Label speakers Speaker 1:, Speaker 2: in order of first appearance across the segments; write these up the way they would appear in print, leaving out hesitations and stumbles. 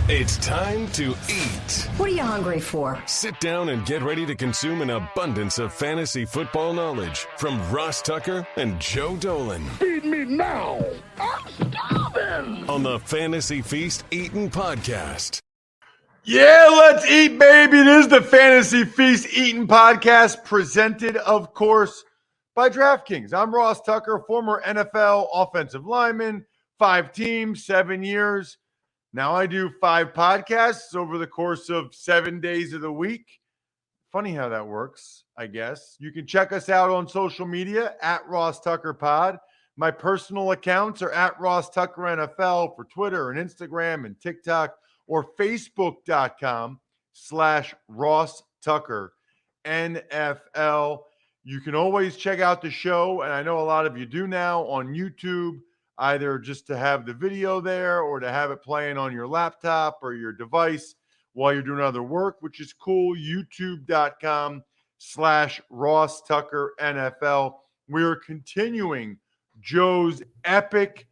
Speaker 1: It's time to eat.
Speaker 2: What are you hungry for?
Speaker 1: Sit down and get ready to consume an abundance of fantasy football knowledge from Ross Tucker and Joe Dolan.
Speaker 3: Feed me now. I'm starving.
Speaker 1: On the Fantasy Feast Eatin' Podcast.
Speaker 4: Yeah, let's eat, baby. It is the Fantasy Feast Eatin' Podcast, presented, of course, by DraftKings. I'm Ross Tucker, former NFL offensive lineman, 5 teams, 7 years. Now I do 5 podcasts over the course of 7 days of the week. Funny how that works, I guess. You can check us out on social media at Ross Tucker Pod. My personal accounts are at Ross Tucker NFL for Twitter and Instagram and TikTok, or Facebook.com/Ross Tucker NFL. You can always check out the show, and I know a lot of you do now, on YouTube, either just to have the video there or to have it playing on your laptop or your device while you're doing other work, which is cool. YouTube.com/Ross Tucker NFL. We are continuing Joe's epic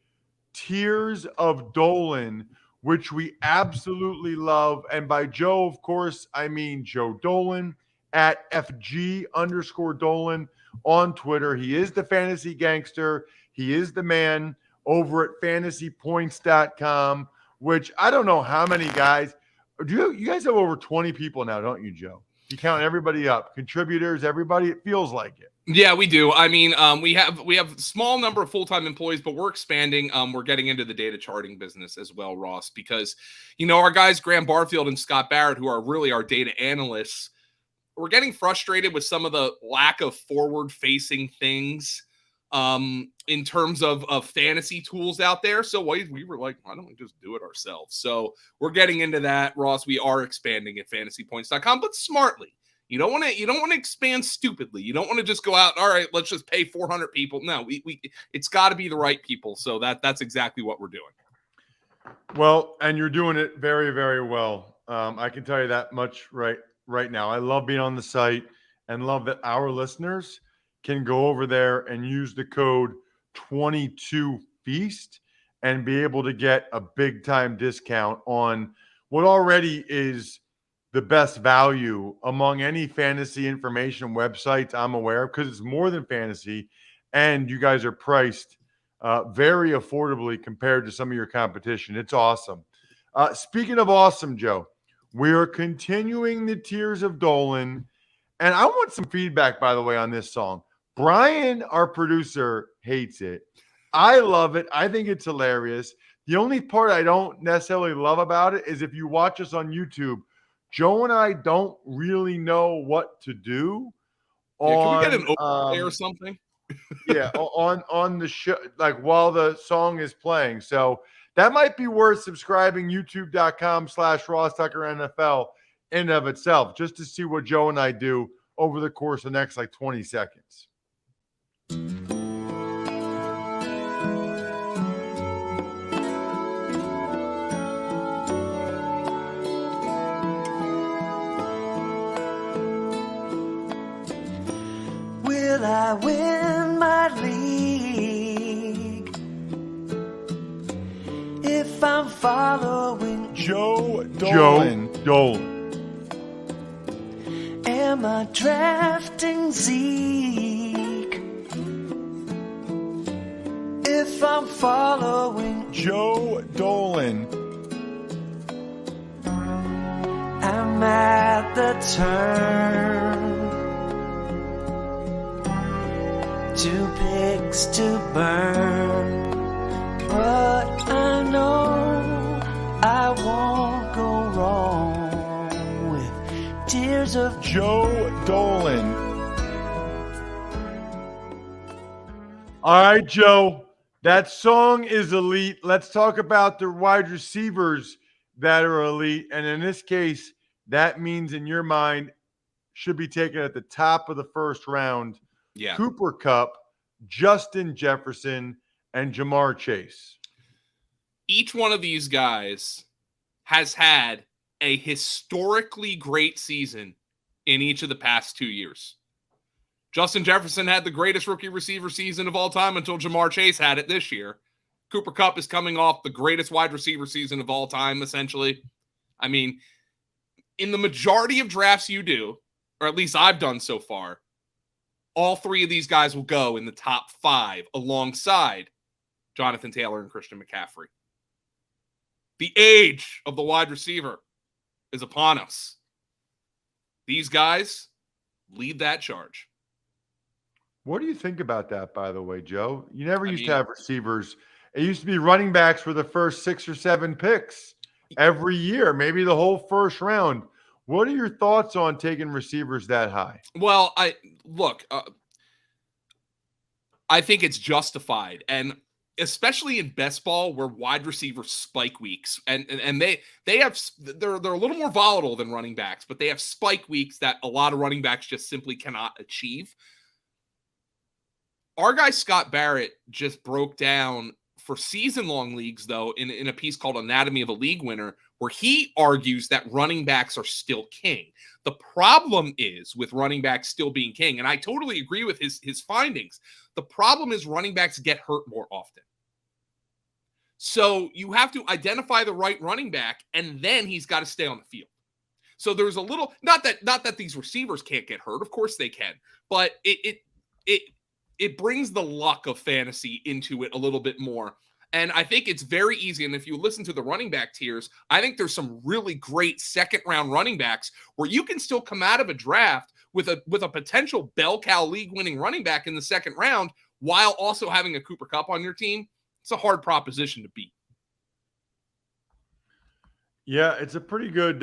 Speaker 4: Tears of Dolan, which we absolutely love. And by Joe, of course, I mean Joe Dolan at FG_Dolan on Twitter. He is the fantasy gangster. He is the man over at fantasypoints.com, which I don't know how many guys. You guys have over 20 people now, don't you, Joe? You count everybody up, contributors, everybody. It feels like it.
Speaker 5: Yeah, we do. I mean, we have a small number of full-time employees, but we're expanding. We're getting into the data charting business as well, Ross, because, our guys, Graham Barfield and Scott Barrett, who are really our data analysts, we're getting frustrated with some of the lack of forward-facing things in terms of fantasy tools out there. So we were like, why don't we just do it ourselves? So we're getting into that, Ross. We are expanding at fantasypoints.com, but smartly. You don't want to expand stupidly. You don't want to just go out, all right, let's just pay 400 people. No, it's got to be the right people. So that's exactly what we're doing.
Speaker 4: Well, and you're doing it very, very well. I can tell you that much right now. I love being on the site and love that our listeners can go over there and use the code 22FEAST and be able to get a big time discount on what already is the best value among any fantasy information websites I'm aware of, because it's more than fantasy, and you guys are priced very affordably compared to some of your competition. It's awesome. Speaking of awesome, Joe, we are continuing the Tears of Dolan, and I want some feedback, by the way, on this song. Brian, our producer, hates it. I love it. I think it's hilarious. The only part I don't necessarily love about it is if you watch us on YouTube, Joe and I don't really know what to do.
Speaker 5: Can we get an overlay or something?
Speaker 4: Yeah, on the show, like while the song is playing. So that might be worth subscribing, youtube.com/Ross Tucker NFL in and of itself, just to see what Joe and I do over the course of the next 20 seconds.
Speaker 6: Will I win my league if I'm following
Speaker 4: Joe Dolan?
Speaker 6: Am I drafting Zeke if I'm following
Speaker 4: Joe Dolan?
Speaker 6: I'm at the turn. 2 picks to burn, but I know I won't go wrong with Tears of
Speaker 4: Joe Dolan. All right, Joe, that song is elite. Let's talk about the wide receivers that are elite, and in this case, that means in your mind should be taken at the top of the first round.
Speaker 5: Yeah.
Speaker 4: Cooper Kupp, Justin Jefferson, and Jamar Chase.
Speaker 5: Each one of these guys has had a historically great season in each of the past 2 years. Justin Jefferson had the greatest rookie receiver season of all time until Jamar Chase had it this year. Cooper Kupp is coming off the greatest wide receiver season of all time, essentially. I mean, in the majority of drafts you do, or at least I've done so far, all three of these guys will go in the top 5 alongside Jonathan Taylor and Christian McCaffrey. The age of the wide receiver is upon us. These guys lead that charge.
Speaker 4: What do you think about that, by the way, Joe? You never used to have receivers. It used to be running backs were the first 6 or 7 picks every year, maybe the whole first round. What are your thoughts on taking receivers that high?
Speaker 5: Well, I think it's justified, and especially in best ball where wide receiver spike weeks, and they're a little more volatile than running backs, but they have spike weeks that a lot of running backs just simply cannot achieve. Our guy Scott Barrett just broke down for season-long leagues, though, in a piece called Anatomy of a League Winner, where he argues that running backs are still king. The problem is with running backs still being king, and I totally agree with his findings. The problem is running backs get hurt more often. So you have to identify the right running back, and then he's got to stay on the field. So there's a little, not that these receivers can't get hurt, of course they can, but it brings the luck of fantasy into it a little bit more. And I think it's very easy. And if you listen to the running back tiers, I think there's some really great second round running backs where you can still come out of a draft with a potential bell cow league winning running back in the second round while also having a Cooper Kupp on your team. It's a hard proposition to beat.
Speaker 4: Yeah, it's a pretty good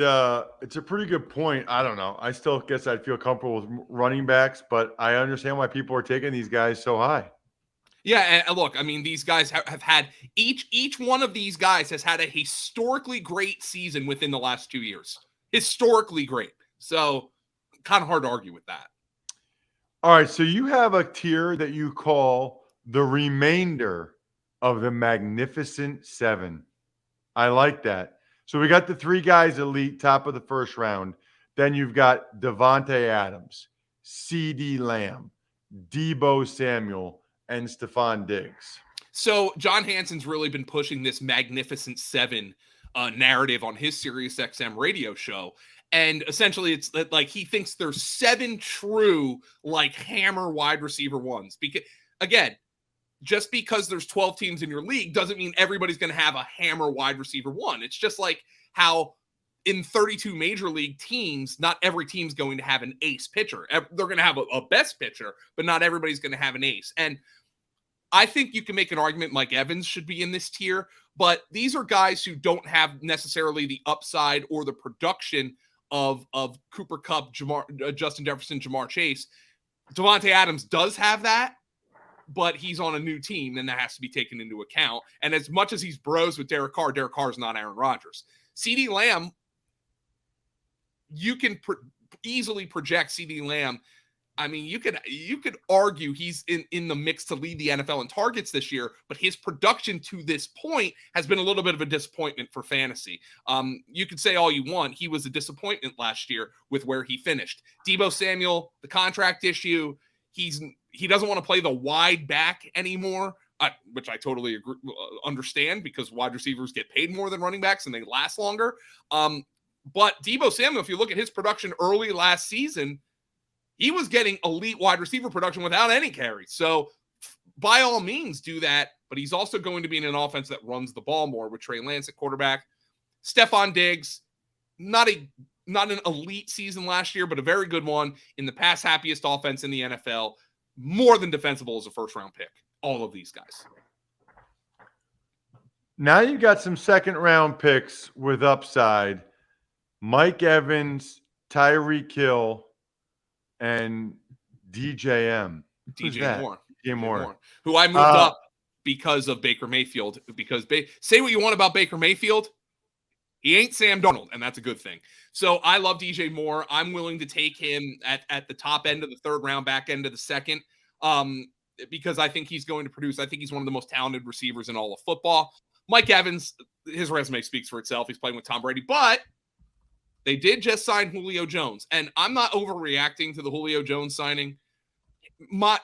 Speaker 4: point. I don't know. I still guess I'd feel comfortable with running backs, but I understand why people are taking these guys so high.
Speaker 5: Yeah, and look, I mean, these guys have had each one of these guys has had a historically great season within the last 2 years. Historically great. So kind of hard to argue with that.
Speaker 4: All right, so you have a tier that you call the remainder of the Magnificent Seven. I like that. So we got the 3 guys elite, top of the first round. Then you've got Devontae Adams, CeeDee Lamb, Deebo Samuel, and Stephon Diggs.
Speaker 5: So John Hanson's really been pushing this Magnificent Seven narrative on his SiriusXM radio show. And essentially it's like he thinks there's 7 true like hammer wide receiver ones. Because again, just because there's 12 teams in your league doesn't mean everybody's going to have a hammer wide receiver one. It's just like how in 32 major league teams, not every team's going to have an ace pitcher. They're going to have a best pitcher, but not everybody's going to have an ace. And I think you can make an argument Mike Evans should be in this tier, but these are guys who don't have necessarily the upside or the production of Cooper Kupp, Justin Jefferson, Jamar Chase. Devontae Adams does have that, but he's on a new team, and that has to be taken into account. And as much as he's bros with Derek Carr is not Aaron Rodgers. CeeDee Lamb, you can easily project CeeDee Lamb. I mean, you could argue he's in the mix to lead the NFL in targets this year, but his production to this point has been a little bit of a disappointment for fantasy. You could say all you want. He was a disappointment last year with where he finished. Deebo Samuel, the contract issue, he doesn't want to play the wide back anymore, which I totally understand because wide receivers get paid more than running backs and they last longer. But Deebo Samuel, if you look at his production early last season, he was getting elite wide receiver production without any carries. So by all means do that, but he's also going to be in an offense that runs the ball more with Trey Lance at quarterback. Stephon Diggs, not an elite season last year, but a very good one in the pass happiest offense in the NFL. More than defensible as a first-round pick. All of these guys.
Speaker 4: Now you've got some second-round picks with upside. Mike Evans, Tyreek Hill, and DJM.
Speaker 5: DJ Moore.
Speaker 4: DJ Moore.
Speaker 5: Who I moved up because of Baker Mayfield. Because say what you want about Baker Mayfield, he ain't Sam Darnold, and that's a good thing. So I love DJ Moore. I'm willing to take him at the top end of the third round, back end of the second, because I think he's going to produce. I think he's one of the most talented receivers in all of football. Mike Evans, his resume speaks for itself. He's playing with Tom Brady, but they did just sign Julio Jones, and I'm not overreacting to the Julio Jones signing. I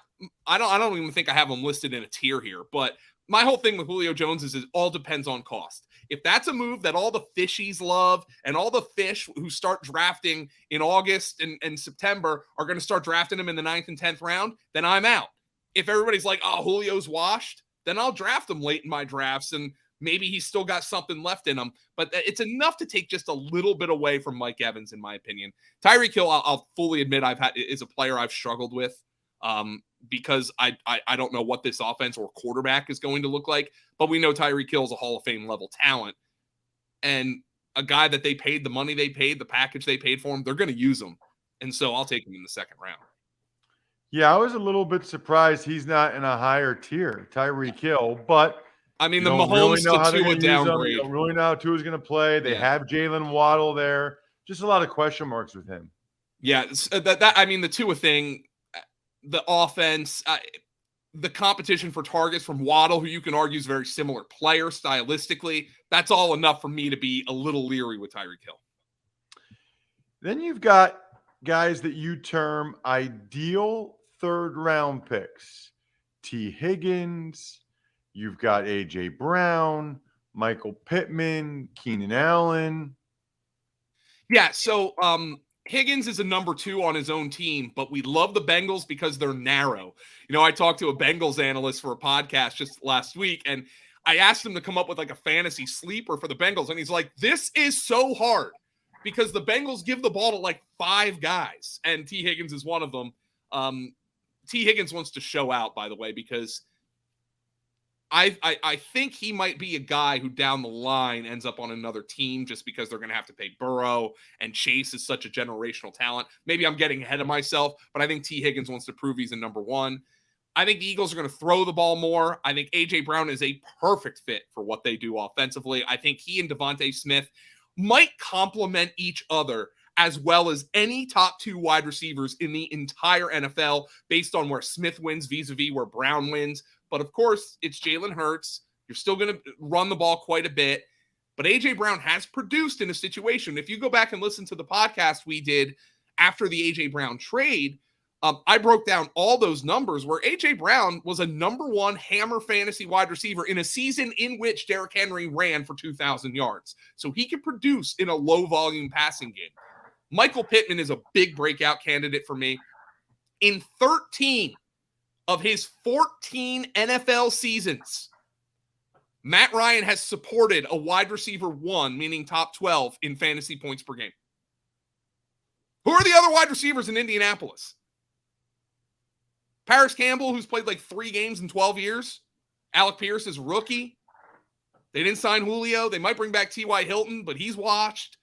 Speaker 5: don't even think I have him listed in a tier here, but my whole thing with Julio Jones is it all depends on cost. If that's a move that all the fishies love and all the fish who start drafting in August and September are going to start drafting him in the 9th and 10th round, then I'm out. If everybody's like, oh, Julio's washed, then I'll draft him late in my drafts and maybe he's still got something left in him. But it's enough to take just a little bit away from Mike Evans, in my opinion. Tyreek Hill, I'll fully admit is a player I've struggled with. Because I don't know what this offense or quarterback is going to look like, but we know Tyreek Hill is a Hall of Fame level talent, and a guy that they paid the money they paid, the package they paid for him, they're going to use him, and so I'll take him in the 2nd round.
Speaker 4: Yeah, I was a little bit surprised he's not in a higher tier, Tyreek Hill, but
Speaker 5: I mean the Mahomes to Tua downgrade.
Speaker 4: You don't really know how Tua's going to play. They have Jalen Waddle there. Just a lot of question marks with him.
Speaker 5: Yeah, I mean the Tua thing. The offense, the competition for targets from Waddle, who you can argue is a very similar player stylistically, that's all enough for me to be a little leery with Tyreek Hill.
Speaker 4: Then you've got guys that you term ideal 3rd-round picks. T. Higgins, you've got A.J. Brown, Michael Pittman, Keenan Allen.
Speaker 5: Yeah, so Higgins is a number 2 on his own team, but we love the Bengals because they're narrow. You know, I talked to a Bengals analyst for a podcast just last week, and I asked him to come up with like a fantasy sleeper for the Bengals, and he's like, this is so hard because the Bengals give the ball to like 5 guys, and T. Higgins is one of them. T. Higgins wants to show out, by the way, because I think he might be a guy who down the line ends up on another team just because they're going to have to pay Burrow, and Chase is such a generational talent. Maybe I'm getting ahead of myself, but I think T. Higgins wants to prove he's a number 1. I think the Eagles are going to throw the ball more. I think A.J. Brown is a perfect fit for what they do offensively. I think he and Devontae Smith might complement each other as well as any top 2 wide receivers in the entire NFL based on where Smith wins vis-a-vis where Brown wins. But of course, it's Jalen Hurts. You're still going to run the ball quite a bit. But A.J. Brown has produced in a situation. If you go back and listen to the podcast we did after the A.J. Brown trade, I broke down all those numbers where A.J. Brown was a number 1 hammer fantasy wide receiver in a season in which Derrick Henry ran for 2,000 yards. So he can produce in a low-volume passing game. Michael Pittman is a big breakout candidate for me. In 13 of his 14 NFL seasons, Matt Ryan has supported a wide receiver 1, meaning top 12 in fantasy points per game. Who are the other wide receivers in Indianapolis? Paris Campbell, who's played like 3 games in 12 years. Alec Pierce is rookie. They didn't sign Julio. They might bring back T.Y. Hilton, but he's washed.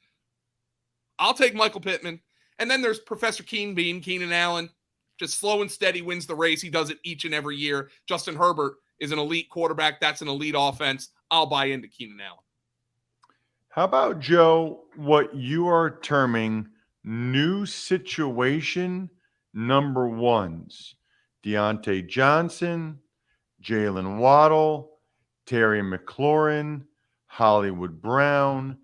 Speaker 5: I'll take Michael Pittman. And then there's Professor Keenan Allen. Just slow and steady wins the race. He does it each and every year. Justin Herbert is an elite quarterback. That's an elite offense. I'll buy into Keenan Allen.
Speaker 4: How about, Joe, what you are terming new situation number 1s? Deontay Johnson, Jalen Waddle, Terry McLaurin, Hollywood Brown,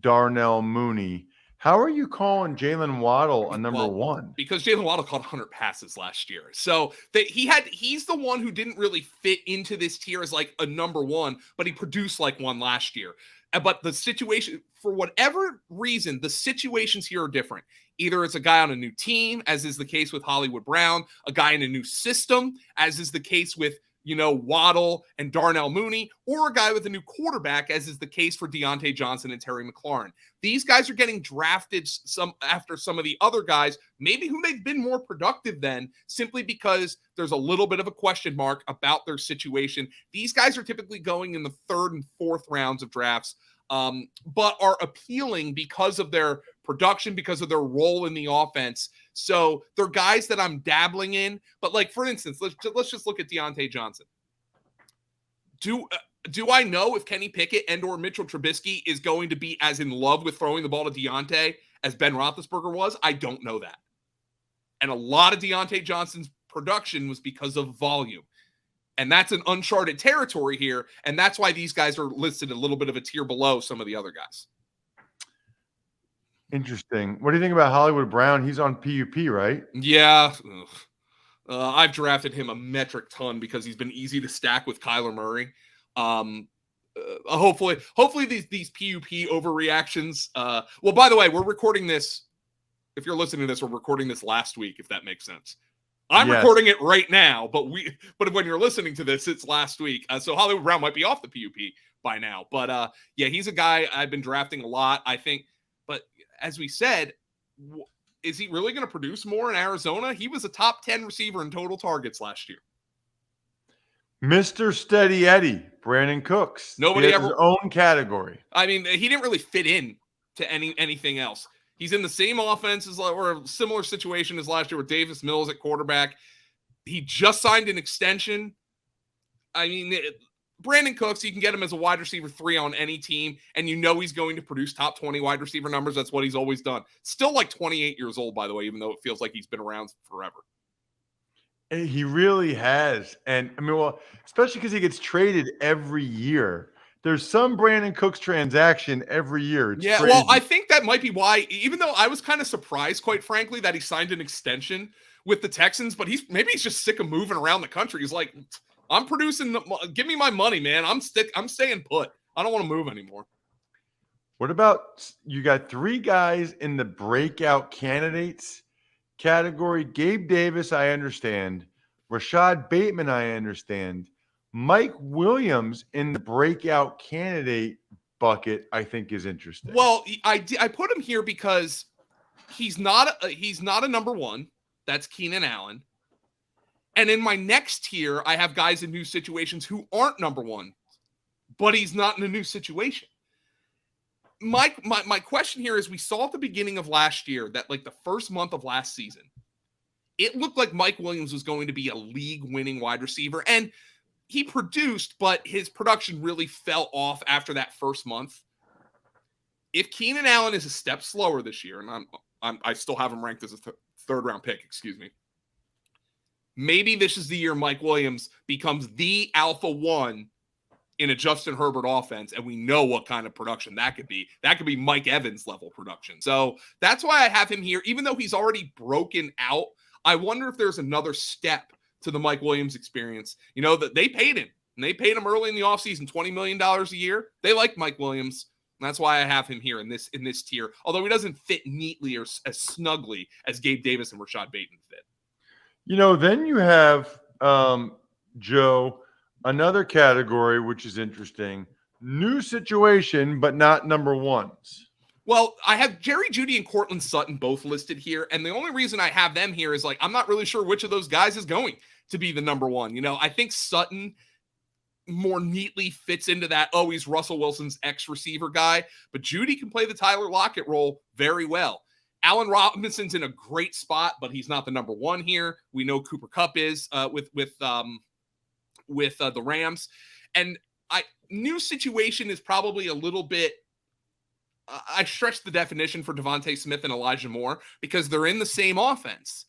Speaker 4: Darnell Mooney. How are you calling Jalen Waddle a number 1?
Speaker 5: Because Jalen Waddle caught 100 passes last year. So he's the one who didn't really fit into this tier as like a number 1, but he produced like one last year. But the situation, for whatever reason, the situations here are different. Either it's a guy on a new team, as is the case with Hollywood Brown, a guy in a new system, as is the case with, Waddle and Darnell Mooney, or a guy with a new quarterback, as is the case for Deontay Johnson and Terry McLaurin. These guys are getting drafted after some of the other guys, maybe who they've been more productive than, simply because there's a little bit of a question mark about their situation. These guys are typically going in the 3rd and 4th rounds of drafts, but are appealing because of their production, because of their role in the offense. So they're guys that I'm dabbling in. But like, for instance, let's just look at Deontay Johnson. Do I know if Kenny Pickett and or Mitchell Trubisky is going to be as in love with throwing the ball to Deontay as Ben Roethlisberger was? I don't know that. And a lot of Deontay Johnson's production was because of volume. And that's an uncharted territory here. And that's why these guys are listed a little bit of a tier below some of the other guys.
Speaker 4: Interesting. What do you think about Hollywood Brown? He's on PUP, right?
Speaker 5: Yeah. I've drafted him a metric ton because he's been easy to stack with Kyler Murray. Hopefully these PUP overreactions. Well, by the way, we're recording this. If you're listening to this, we're recording this last week, if that makes sense. I'm recording it right now, but when you're listening to this, it's last week. So Hollywood Brown might be off the PUP by now. But yeah, he's a guy I've been drafting a lot, I think. But as we said, is he really going to produce more in Arizona? He was a top 10 receiver in total targets last year.
Speaker 4: Mr. Steady Eddie, Brandon Cooks.
Speaker 5: Nobody
Speaker 4: his own category.
Speaker 5: I mean, he didn't really fit in to anything else. He's in the same offense or a similar situation as last year with Davis Mills at quarterback. He just signed an extension. I mean, Brandon Cooks, you can get him as a wide receiver 3 on any team, and you know he's going to produce top 20 wide receiver numbers. That's what he's always done. Still like 28 years old, by the way, even though it feels like he's been around forever.
Speaker 4: He really has. And I mean, well, especially because he gets traded every year. There's some Brandon Cooks transaction every year. It's crazy.
Speaker 5: Well, I think that might be why, even though I was kind of surprised, quite frankly, that he signed an extension with the Texans, but maybe he's just sick of moving around the country. He's like, I'm producing, give me my money, man. I'm staying put. I don't want to move anymore.
Speaker 4: What about, you got 3 guys in the breakout candidates category. Gabe Davis, I understand. Rashad Bateman, I understand. Mike Williams in the breakout candidate bucket, I think, is interesting.
Speaker 5: Well, I put him here because he's not a number 1. That's Keenan Allen. And in my next tier, I have guys in new situations who aren't number 1, but he's not in a new situation. My question here is, we saw at the beginning of last year that like the first month of last season, it looked like Mike Williams was going to be a league-winning wide receiver, and he produced, but his production really fell off after that first month. If Keenan Allen is a step slower this year, and I still have him ranked as a third-round pick, excuse me, maybe this is the year Mike Williams becomes the alpha 1 in a Justin Herbert offense, and we know what kind of production that could be. That could be Mike Evans level production. So that's why I have him here. Even though he's already broken out, I wonder if there's another step to the Mike Williams experience. You know, that they paid him, and they paid him early in the offseason $20 million a year. They like Mike Williams. And that's why I have him here in this tier, although he doesn't fit neatly or as snugly as Gabe Davis and Rashad Bateman fit.
Speaker 4: You know, then you have, Joe, another category, which is interesting. New situation, but not number 1s.
Speaker 5: Well, I have Jerry Jeudy and Cortland Sutton both listed here. And the only reason I have them here is like, I'm not really sure which of those guys is going to be the number 1. You know, I think Sutton more neatly fits into that, oh, he's Russell Wilson's ex-receiver guy. But Jeudy can play the Tyler Lockett role very well. Allen Robinson's in a great spot, but he's not the number 1 here. We know Cooper Kupp is with the Rams. And new situation is probably a little bit, I stretched the definition for Devontae Smith and Elijah Moore because they're in the same offense,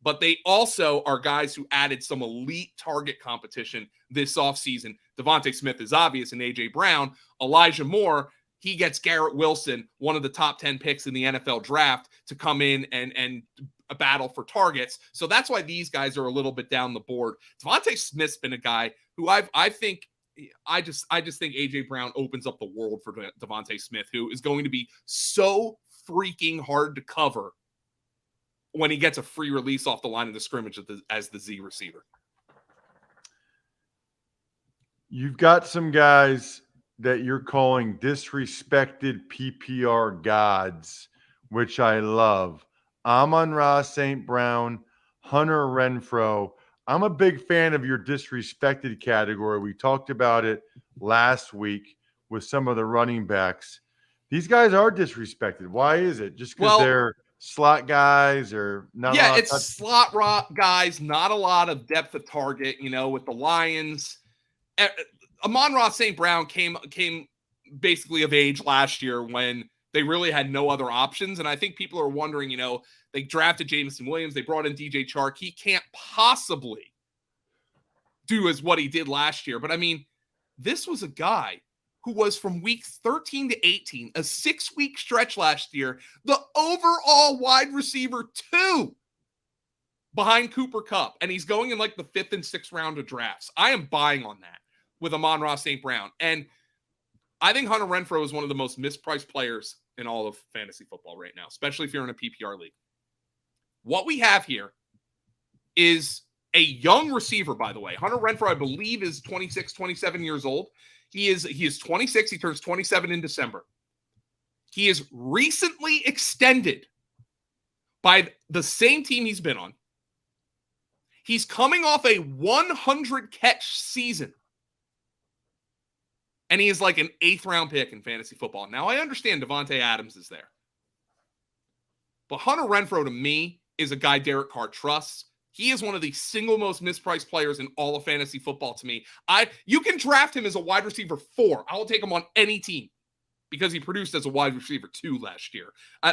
Speaker 5: but they also are guys who added some elite target competition this offseason. Devontae Smith is obvious, and A.J. Brown. Elijah Moore, he gets Garrett Wilson, one of the top 10 picks in the NFL draft, to come in and a battle for targets. So that's why these guys are a little bit down the board. Devontae Smith's been a guy who I just think A.J. Brown opens up the world for Devontae Smith, who is going to be so freaking hard to cover when he gets a free release off the line of the scrimmage as the Z receiver.
Speaker 4: You've got some guys that you're calling disrespected PPR gods, which I love. Amon-Ra St. Brown, Hunter Renfrow. I'm a big fan of your disrespected category. We talked about it last week with some of the running backs. These guys are disrespected. Why is it? Just because they're slot guys or not?
Speaker 5: Yeah, it's slot guys, not a lot of depth of target, you know, with the Lions. Amon-Ra St. Brown came basically of age last year when they really had no other options. And I think people are wondering, you know, they drafted Jameson Williams. They brought in DJ Chark. He can't possibly do as what he did last year. But, I mean, this was a guy who was from weeks 13 to 18, a 6-week stretch last year, the overall wide receiver 2 behind Cooper Kupp. And he's going in like the 5th and 6th round of drafts. I am buying on that. with Amon-Ra St. Brown. And I think Hunter Renfrow is one of the most mispriced players in all of fantasy football right now, especially if you're in a PPR league. What we have here is a young receiver, by the way. Hunter Renfrow, I believe, is 26, 27 years old. He is 26. He turns 27 in December. He is recently extended by the same team he's been on. He's coming off a 100 catch season. And he is like an 8th round pick in fantasy football. Now, I understand Devontae Adams is there. But Hunter Renfrow, to me, is a guy Derek Carr trusts. He is one of the single most mispriced players in all of fantasy football to me. You can draft him as a wide receiver 4. I will take him on any team because he produced as a wide receiver 2 last year.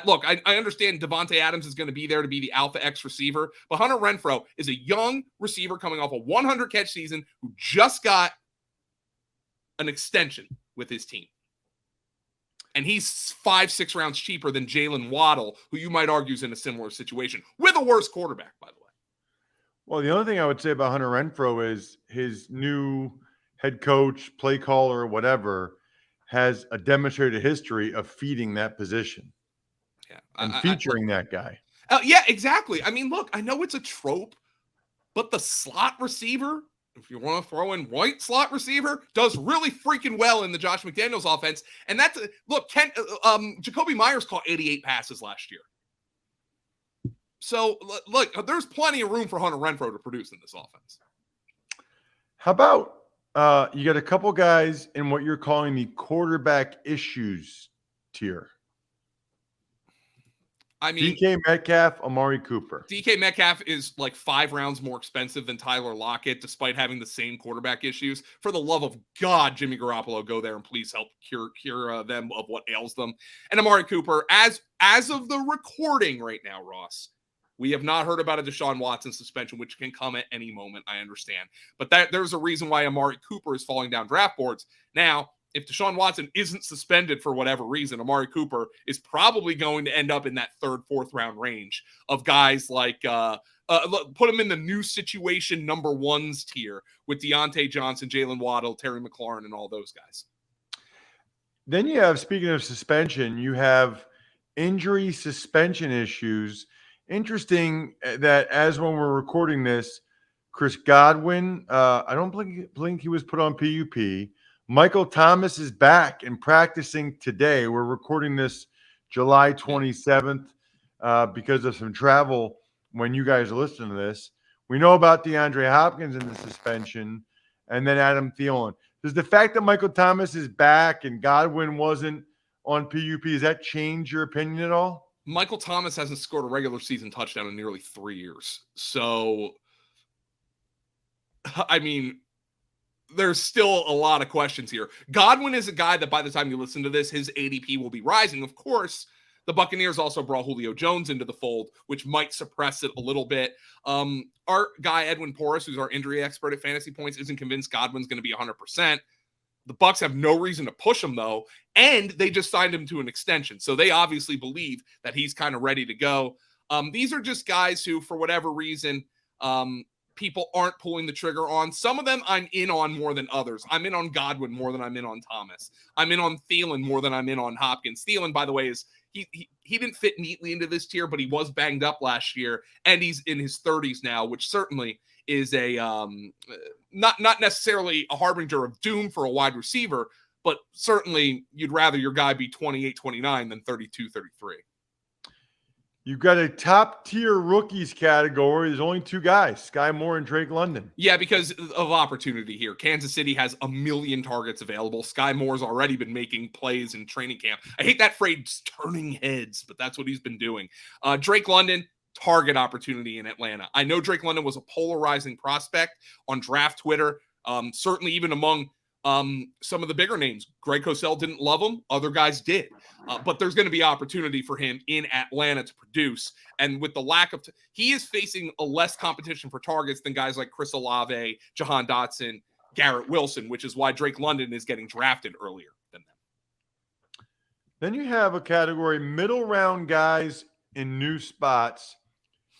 Speaker 5: Look, I understand Devontae Adams is going to be there to be the alpha X receiver, but Hunter Renfrow is a young receiver coming off a 100 catch season who just got an extension with his team. And he's 5-6 rounds cheaper than Jalen Waddle, who you might argue is in a similar situation with a worse quarterback, by the way.
Speaker 4: Well, the only thing I would say about Hunter Renfrow is his new head coach, play caller, whatever, has a demonstrated history of feeding that position.
Speaker 5: Yeah,
Speaker 4: and featuring that guy.
Speaker 5: Yeah, exactly. I mean, look, I know it's a trope, but the slot receiver, if you want to throw in white slot receiver, does really freaking well in the Josh McDaniels offense. And that's look, Jacoby Myers caught 88 passes last year. So look, there's plenty of room for Hunter Renfrow to produce in this offense.
Speaker 4: How about you got a couple guys in what you're calling the quarterback issues tier?
Speaker 5: I mean,
Speaker 4: DK Metcalf, Amari Cooper.
Speaker 5: DK Metcalf is like 5 rounds more expensive than Tyler Lockett, despite having the same quarterback issues. For the love of God, Jimmy Garoppolo, go there and please help cure them of what ails them. And Amari Cooper, as of the recording right now, Ross, we have not heard about a Deshaun Watson suspension, which can come at any moment. I understand, but there's a reason why Amari Cooper is falling down draft boards now. If Deshaun Watson isn't suspended for whatever reason, Amari Cooper is probably going to end up in that 3rd, 4th round range of guys like put him in the new situation number 1s tier with Deontay Johnson, Jalen Waddle, Terry McLaurin, and all those guys.
Speaker 4: Then you have, speaking of suspension, you have injury suspension issues. Interesting that as when we're recording this, Chris Godwin, I don't think he was put on PUP. Michael Thomas is back and practicing today. We're recording this July 27th because of some travel when you guys are listening to this. We know about DeAndre Hopkins in the suspension and then Adam Thielen. Does the fact that Michael Thomas is back and Godwin wasn't on PUP, does that change your opinion at all?
Speaker 5: Michael Thomas hasn't scored a regular season touchdown in nearly 3 years. So, I mean, there's still a lot of questions here. Godwin is a guy that by the time you listen to this, his ADP will be rising. Of course, the Buccaneers also brought Julio Jones into the fold, which might suppress it a little bit. Our guy, Edwin Porras, who's our injury expert at Fantasy Points, isn't convinced Godwin's going to be 100%. The Bucs have no reason to push him, though, and they just signed him to an extension. So they obviously believe that he's kind of ready to go. These are just guys who, for whatever reason, people aren't pulling the trigger on. Some of them I'm in on more than others. I'm in on Godwin more than I'm in on Thomas. I'm in on Thielen more than I'm in on Hopkins. Thielen, by the way, is he didn't fit neatly into this tier, but he was banged up last year, and he's in his 30s now, which certainly is a not necessarily a harbinger of doom for a wide receiver, but certainly you'd rather your guy be 28, 29 than 32, 33.
Speaker 4: You've got a top tier rookies category. There's only 2 guys, Sky Moore and Drake London.
Speaker 5: Yeah, because of opportunity here. Kansas City has 1 million targets available. Sky Moore's already been making plays in training camp. I hate that phrase, turning heads, but that's what he's been doing. Drake London, target opportunity in Atlanta. I know Drake London was a polarizing prospect on draft Twitter, certainly even among some of the bigger names. Greg Cosell didn't love him. Other guys did. But there's going to be opportunity for him in Atlanta to produce. And with the lack of he is facing a less competition for targets than guys like Chris Olave, Jahan Dotson, Garrett Wilson, which is why Drake London is getting drafted earlier than them.
Speaker 4: Then you have a category, middle round guys in new spots.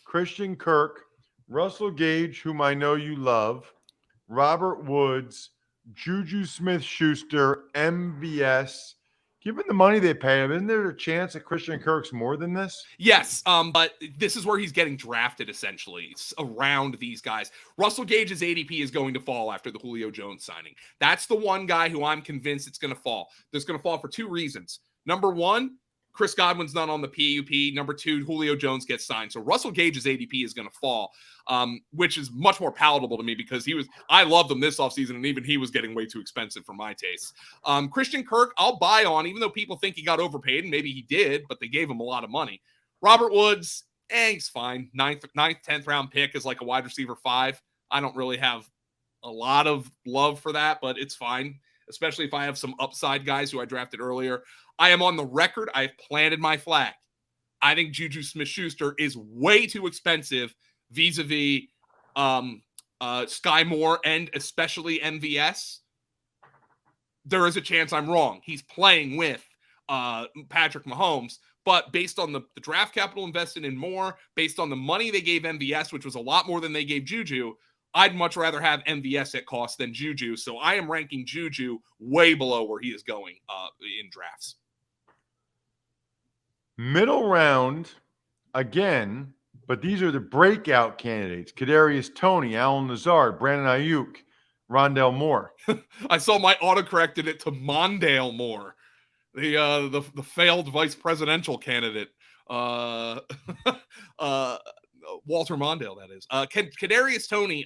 Speaker 4: Christian Kirk, Russell Gage, whom I know you love, Robert Woods, Juju Smith-Schuster, MVS. Given the money they pay him, isn't there a chance that Christian Kirk's more than this?
Speaker 5: Yes, but this is where he's getting drafted, essentially. It's around these guys. Russell Gage's ADP is going to fall after the Julio Jones signing. That's the one guy who I'm convinced it's going to fall. It's going to fall for two reasons. Number one, Chris Godwin's not on the PUP. Number two, Julio Jones gets signed. So Russell Gage's ADP is going to fall, which is much more palatable to me because I loved him this offseason, and even he was getting way too expensive for my taste. Christian Kirk, I'll buy on, even though people think he got overpaid, and maybe he did, but they gave him a lot of money. Robert Woods, he's fine. Ninth, 10th round pick is like a wide receiver 5. I don't really have a lot of love for that, but it's fine, especially if I have some upside guys who I drafted earlier. I am on the record. I've planted my flag. I think Juju Smith-Schuster is way too expensive vis-a-vis Sky Moore and especially MVS. There is a chance I'm wrong. He's playing with Patrick Mahomes, but based on the draft capital invested in Moore, based on the money they gave MVS, which was a lot more than they gave Juju, I'd much rather have MVS at cost than Juju. So I am ranking Juju way below where he is going in drafts.
Speaker 4: Middle round, again, but these are the breakout candidates. Kadarius Toney, Allen Lazard, Brandon Ayuk, Rondale Moore.
Speaker 5: I saw my autocorrected it to Mondale Moore, the failed vice presidential candidate. Walter Mondale, that is. Kadarius Toney,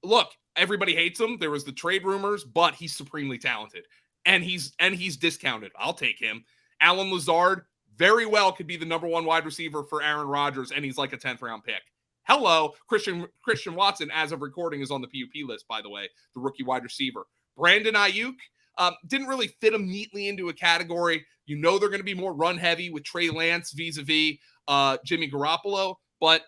Speaker 5: look, everybody hates him. There was the trade rumors, but he's supremely talented. And he's discounted. I'll take him. Allen Lazard very well could be the number one wide receiver for Aaron Rodgers, and he's like a 10th round pick. Hello, Christian Watson, as of recording, is on the PUP list, by the way, the rookie wide receiver. Brandon Ayuk didn't really fit him neatly into a category. You know they're going to be more run heavy with Trey Lance vis-a-vis Jimmy Garoppolo, but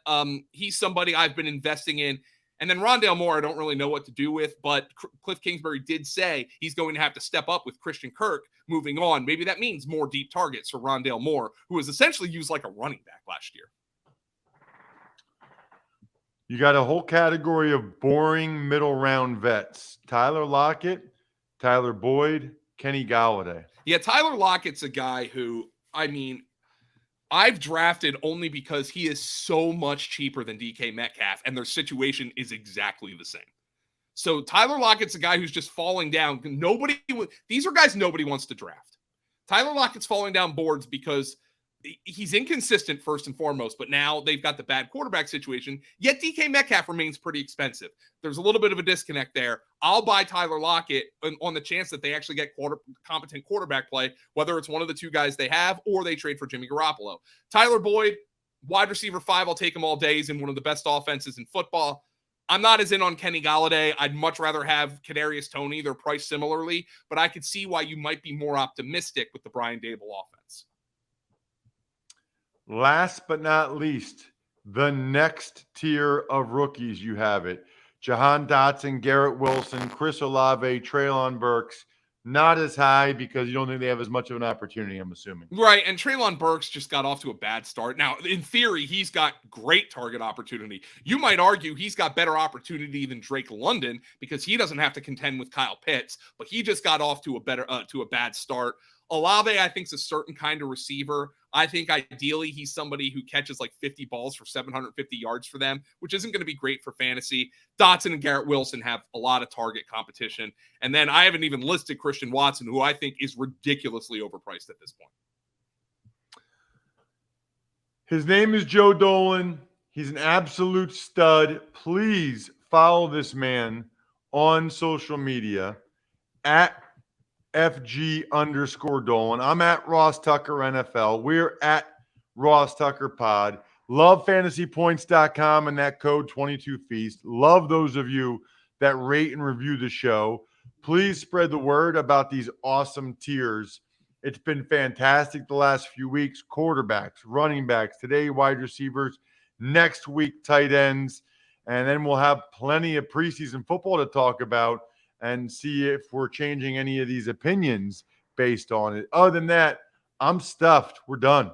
Speaker 5: he's somebody I've been investing in. And then Rondale Moore, I don't really know what to do with, but Cliff Kingsbury did say he's going to have to step up with Christian Kirk moving on. Maybe that means more deep targets for Rondale Moore, who was essentially used like a running back last year.
Speaker 4: You got a whole category of boring middle round vets. Tyler Lockett, Tyler Boyd, Kenny Galladay.
Speaker 5: Yeah, Tyler Lockett's a guy who, I've drafted only because he is so much cheaper than DK Metcalf, and their situation is exactly the same. So Tyler Lockett's a guy who's just falling down. These are guys nobody wants to draft. Tyler Lockett's falling down boards because he's inconsistent first and foremost, but now they've got the bad quarterback situation, yet DK Metcalf remains pretty expensive. There's a little bit of a disconnect there. I'll buy Tyler Lockett on the chance that they actually get competent quarterback play, whether it's one of the two guys they have or they trade for Jimmy Garoppolo. Tyler Boyd, wide receiver 5, I'll take him all day. He's in one of the best offenses in football. I'm not as in on Kenny Galladay. I'd much rather have Kadarius Toney. They're priced similarly, but I could see why you might be more optimistic with the Brian Daboll offense.
Speaker 4: Last but not least, the next tier of rookies, you have it. Jahan Dotson, Garrett Wilson, Chris Olave, Treylon Burks. Not as high because you don't think they have as much of an opportunity, I'm assuming.
Speaker 5: Right, and Treylon Burks just got off to a bad start. Now, in theory, he's got great target opportunity. You might argue he's got better opportunity than Drake London because he doesn't have to contend with Kyle Pitts, but he just got off to a bad start. Olave, I think, is a certain kind of receiver. I think ideally he's somebody who catches like 50 balls for 750 yards for them, which isn't going to be great for fantasy. Dotson and Garrett Wilson have a lot of target competition. And then I haven't even listed Christian Watson, who I think is ridiculously overpriced at this point.
Speaker 4: His name is Joe Dolan. He's an absolute stud. Please follow this man on social media at FG_Dolan. I'm at Ross Tucker NFL. We're at Ross Tucker Pod. Love fantasypoints.com and that code 22Feast. Love those of you that rate and review the show. Please spread the word about these awesome tiers. It's been fantastic the last few weeks. Quarterbacks, running backs, today wide receivers, next week tight ends, and then we'll have plenty of preseason football to talk about and see if we're changing any of these opinions based on it. Other than that, I'm stuffed. We're done.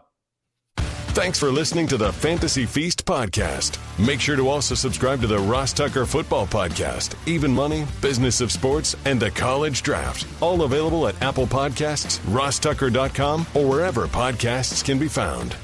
Speaker 1: Thanks for listening to the Fantasy Feast podcast. Make sure to also subscribe to the Ross Tucker Football Podcast, Even Money, Business of Sports, and the College Draft. All available at Apple Podcasts, rosstucker.com, or wherever podcasts can be found.